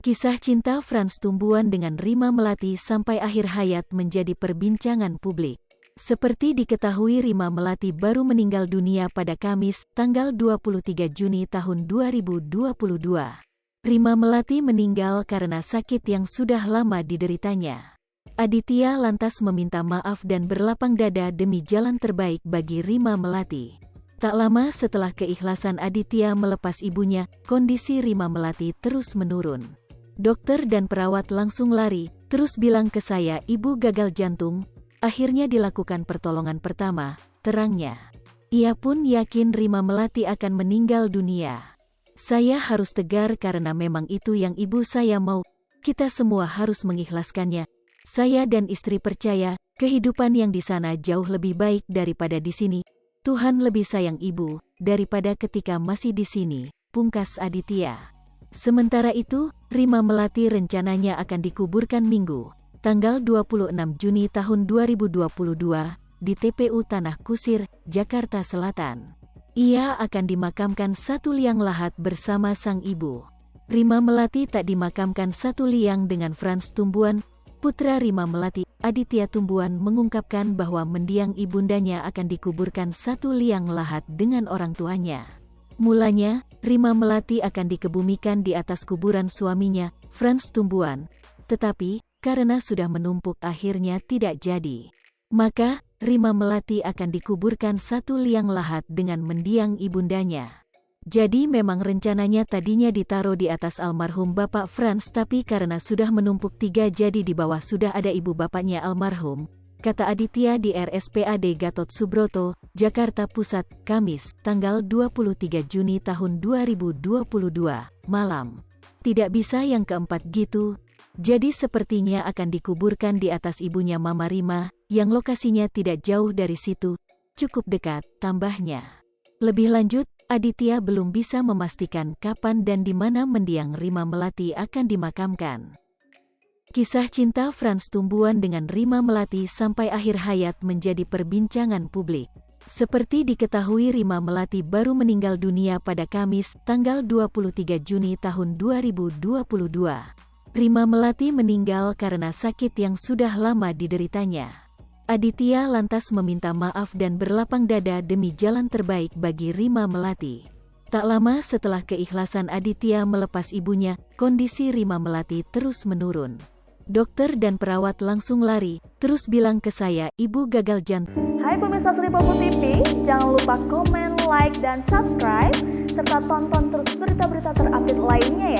Kisah cinta Frans Tumbuan dengan Rima Melati sampai akhir hayat menjadi perbincangan publik. Seperti diketahui, Rima Melati baru meninggal dunia pada Kamis, tanggal 23 Juni tahun 2022. Rima Melati meninggal karena sakit yang sudah lama dideritanya. Aditya lantas meminta maaf dan berlapang dada demi jalan terbaik bagi Rima Melati. Tak lama setelah keikhlasan Aditya melepas ibunya, kondisi Rima Melati terus menurun. Dokter dan perawat langsung lari, terus bilang ke saya ibu gagal jantung. Akhirnya dilakukan pertolongan pertama, terangnya. Ia pun yakin Rima Melati akan meninggal dunia. Saya harus tegar karena memang itu yang ibu saya mau. Kita semua harus mengikhlaskannya. Saya dan istri percaya, kehidupan yang di sana jauh lebih baik daripada di sini. Tuhan lebih sayang ibu daripada ketika masih di sini, pungkas Aditya. Sementara itu, Rima Melati rencananya akan dikuburkan Minggu, tanggal 26 Juni tahun 2022, di TPU Tanah Kusir, Jakarta Selatan. Ia akan dimakamkan satu liang lahat bersama sang ibu. Rima Melati tak dimakamkan satu liang dengan Frans Tumbuan. Putra Rima Melati, Aditya Tumbuan, mengungkapkan bahwa mendiang ibundanya akan dikuburkan satu liang lahat dengan orang tuanya. Mulanya, Rima Melati akan dikebumikan di atas kuburan suaminya, Frans Tumbuan. Tetapi, karena sudah menumpuk akhirnya tidak jadi. Maka, Rima Melati akan dikuburkan satu liang lahat dengan mendiang ibundanya. Jadi memang rencananya tadinya ditaruh di atas almarhum Bapak Frans, tapi karena sudah menumpuk tiga jadi di bawah sudah ada ibu bapaknya almarhum, kata Aditya di RSPAD Gatot Subroto, Jakarta Pusat, Kamis, tanggal 23 Juni tahun 2022, malam. Tidak bisa yang keempat gitu. Jadi sepertinya akan dikuburkan di atas ibunya Mama Rima, yang lokasinya tidak jauh dari situ. Cukup dekat, tambahnya. Lebih lanjut, Aditya belum bisa memastikan kapan dan di mana mendiang Rima Melati akan dimakamkan. Kisah cinta Frans Tumbuan dengan Rima Melati sampai akhir hayat menjadi perbincangan publik. Seperti diketahui, Rima Melati baru meninggal dunia pada Kamis, tanggal 23 Juni tahun 2022. Rima Melati meninggal karena sakit yang sudah lama dideritanya. Aditya lantas meminta maaf dan berlapang dada demi jalan terbaik bagi Rima Melati. Tak lama setelah keikhlasan Aditya melepas ibunya, kondisi Rima Melati terus menurun. Dokter dan perawat langsung lari, terus bilang ke saya ibu gagal jantung. Hai pemirsa Sri Popo TV, jangan lupa komen, like, dan subscribe, serta tonton terus berita-berita terupdate lainnya